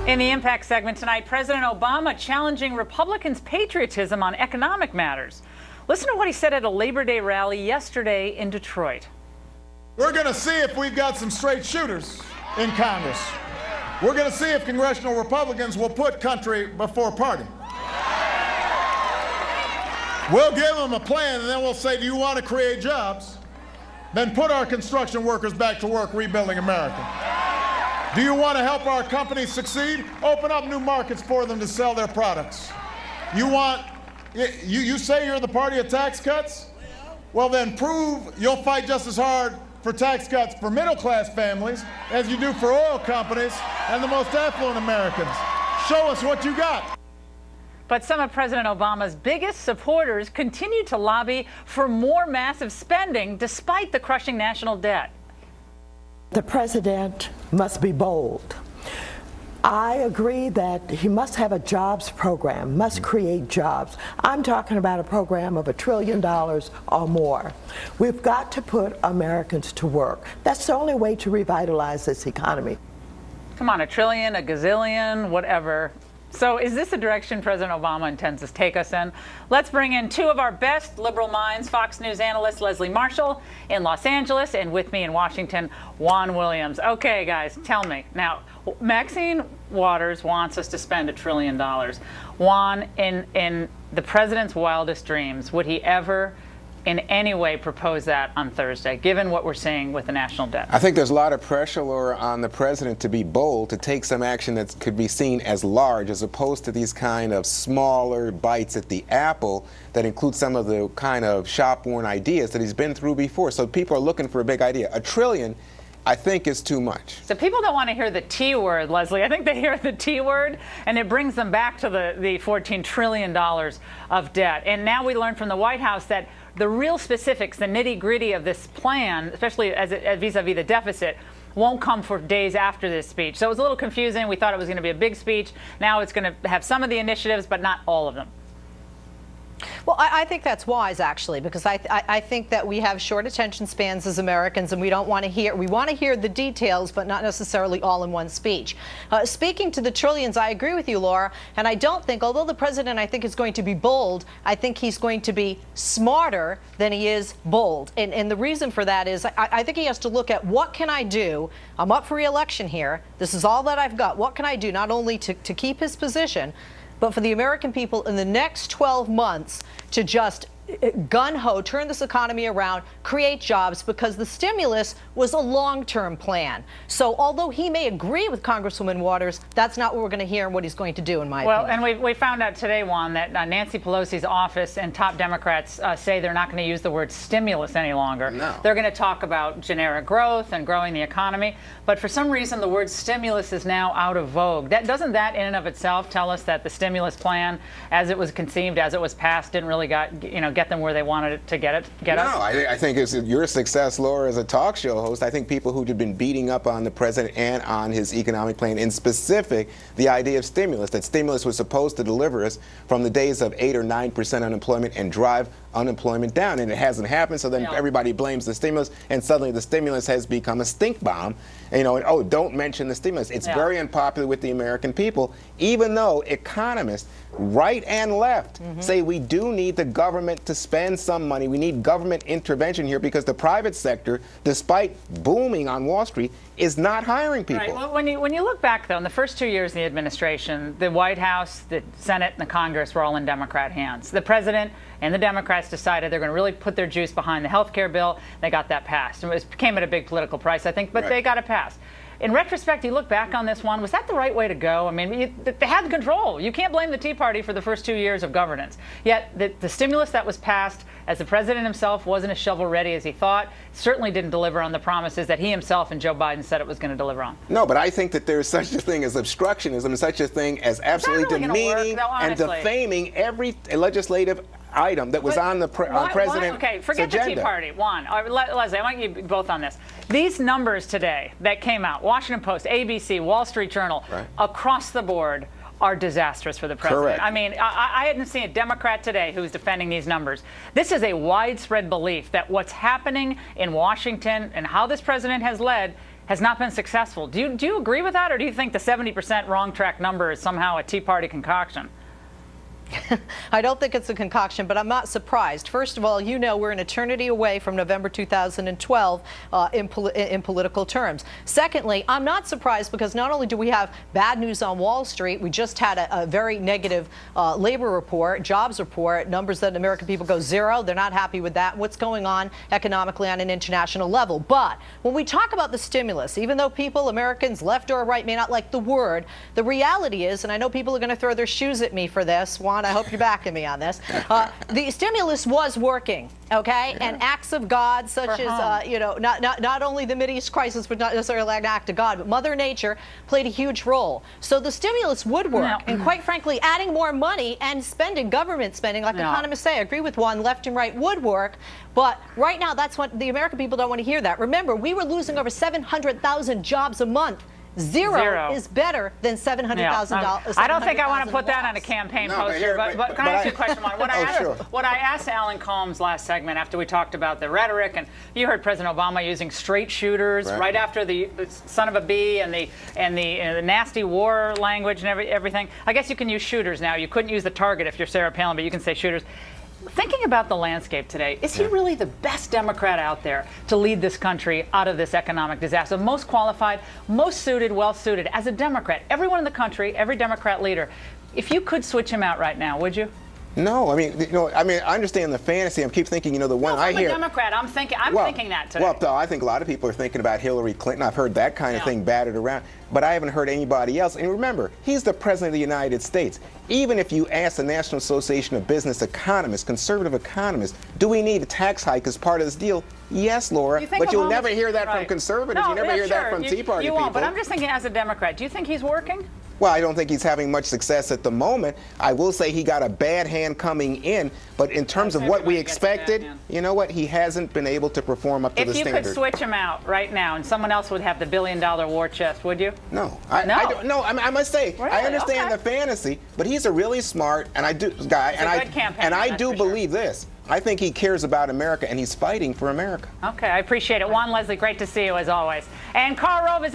In the Impact segment tonight, President Obama challenging Republicans' patriotism on economic matters. Listen to what he said at a Labor Day rally yesterday in Detroit. We're going to see if we've got some straight shooters in Congress. We're going to see if congressional Republicans will put country before party. We'll give them a plan, and then we'll say, do you want to create jobs? Then put our construction workers back to work rebuilding America. Do you want to help our companies succeed? Open up new markets for them to sell their products. You say you're the party of tax cuts? Well, then prove you'll fight just as hard for tax cuts for middle-class families as you do for oil companies and the most affluent Americans. Show us what you got. But some of President Obama's biggest supporters continue to lobby for more massive spending despite the crushing national debt. The president must be bold. I agree that he must have a jobs program, must create jobs. I'm talking about a program of $1 trillion or more. We've got to put Americans to work. That's the only way to revitalize this economy. Come on, $1 trillion, a gazillion, whatever. So is this the direction President Obama intends to take us in? Let's bring in two of our best liberal minds, Fox News analyst Leslie Marshall in Los Angeles, and with me in Washington, Juan Williams. Okay, guys, tell me. Now, Maxine Waters wants us to spend $1 trillion. Juan, in the president's wildest dreams, would he ever in any way propose that on Thursday, given what we're seeing with the national debt? I think there's a lot of pressure, Laura, on the president to be bold, to take some action that could be seen as large, as opposed to these kind of smaller bites at the apple that include some of the kind of shop-worn ideas that he's been through before. So people are looking for a big idea. $1 trillion, I think, is too much. So people don't want to hear the T word, Leslie. I think they hear the T word, and it brings them back to the $14 trillion of debt. And now we learned from the White House that the real specifics, the nitty-gritty of this plan, especially as vis-a-vis the deficit, won't come for days after this speech. So it was a little confusing. We thought it was going to be a big speech. Now it's going to have some of the initiatives, but not all of them. Well, I think that's wise, actually, because I think that we have short attention spans as Americans, and we want to hear the details, but not necessarily all in one speech. Speaking to the trillions, I agree with you, Laura, and I don't think, although the president, I think, is going to be bold, I think he's going to be smarter than he is bold. And the reason for that is I think he has to look at, what can I do? I'm up for re-election here. This is all that I've got. What can I do, not only to keep his position, but for the American people in the next 12 months to just gun-ho, turn this economy around, create jobs, because the stimulus was a long-term plan. So although he may agree with Congresswoman Waters, that's not what we're going to hear and what he's going to do, in my opinion. Well, and we found out today, Juan, that Nancy Pelosi's office and top Democrats say they're not going to use the word stimulus any longer. No. They're going to talk about generic growth and growing the economy. But for some reason, the word stimulus is now out of vogue. Doesn't that in and of itself tell us that the stimulus plan, as it was conceived, as it was passed, didn't really get them where they wanted it to get us? No, I think it's your success, Laura, as a talk show host. I think people who have been beating up on the president and on his economic plan, in specific, the idea of stimulus, that stimulus was supposed to deliver us from the days of 8 or 9% unemployment and drive unemployment down, and it hasn't happened. So then everybody blames the stimulus, and suddenly the stimulus has become a stink bomb. And, oh, don't mention the stimulus. It's very unpopular with the American people, even though economists, right and left, say we do need the government to spend some money. We need government intervention here, because the private sector, despite booming on Wall Street, is not hiring people. Right. Well, when you look back, though, in the first 2 years of the administration, the White House, the Senate, and the Congress were all in Democrat hands. The president and the Democrats decided they're going to really put their juice behind the health care bill. They got that passed. It came at a big political price, I think, but they got it passed. In retrospect, you look back on this one, was that the right way to go? I mean, they had control. You can't blame the Tea Party for the first 2 years of governance. Yet the stimulus that was passed, as the president himself wasn't as shovel-ready as he thought, certainly didn't deliver on the promises that he himself and Joe Biden said it was going to deliver on. No, but I think that there's such a thing as obstructionism and such a thing as absolutely demeaning and defaming every legislative item that was on the president's okay, forget agenda. The Tea Party. Juan, Leslie, I want you both on this. These numbers today that came out, Washington Post, ABC, Wall Street Journal, across the board, are disastrous for the president. Correct. I mean, I hadn't seen a Democrat today who's defending these numbers. This is a widespread belief that what's happening in Washington and how this president has led has not been successful. Do you agree with that, or do you think the 70% wrong track number is somehow a Tea Party concoction? I don't think it's a concoction, but I'm not surprised. First of all, you know we're an eternity away from November 2012 in political terms. Secondly, I'm not surprised because not only do we have bad news on Wall Street, we just had a very negative labor report, jobs report, numbers that American people go zero. They're not happy with that. What's going on economically on an international level? But when we talk about the stimulus, even though people, Americans, left or right, may not like the word, the reality is, and I know people are going to throw their shoes at me for this, Juan, I hope you're backing me on this. The stimulus was working, okay? Yeah. And acts of God, such as, you know, not only the Mideast crisis, but not necessarily an act of God, but Mother Nature played a huge role. So the stimulus would work. No. And quite frankly, adding more money and spending, government spending, like economists say, I agree with Juan, left and right would work. But right now, that's what the American people don't want to hear that. Remember, we were losing over 700,000 jobs a month. Zero is better than $700,000. I don't think I want to put that on a campaign poster, but can I ask you a question, Juan? What I asked Alan Colmes last segment after we talked about the rhetoric, and you heard President Obama using straight shooters right after the son of a bee and the nasty war language and everything. I guess you can use shooters now. You couldn't use the target if you're Sarah Palin, but you can say shooters. Thinking about the landscape today, is he really the best Democrat out there to lead this country out of this economic disaster? Most qualified, most suited, well-suited as a Democrat. Everyone in the country, every Democrat leader. If you could switch him out right now, would you? No, I mean, I understand the fantasy. I keep thinking, the one I hear. I'm a Democrat. I'm thinking that today. Well, I think a lot of people are thinking about Hillary Clinton. I've heard that kind of thing battered around, but I haven't heard anybody else. And remember, he's the president of the United States. Even if you ask the National Association of Business Economists, conservative economists, do we need a tax hike as part of this deal? Yes, Laura, but you'll never hear that from conservatives. You never hear that from Tea Party people. You won't, but I'm just thinking as a Democrat, do you think he's working? Well, I don't think he's having much success at the moment. I will say he got a bad hand coming in, but in terms of what we expected, you know what? He hasn't been able to perform up to the standard. If you could switch him out right now and someone else would have the billion-dollar war chest, would you? No. I must say, really? I understand the fantasy, but he's a really smart and I do believe this. I think he cares about America and he's fighting for America. Okay, I appreciate it. Juan Leslie, great to see you as always. And Karl Rove is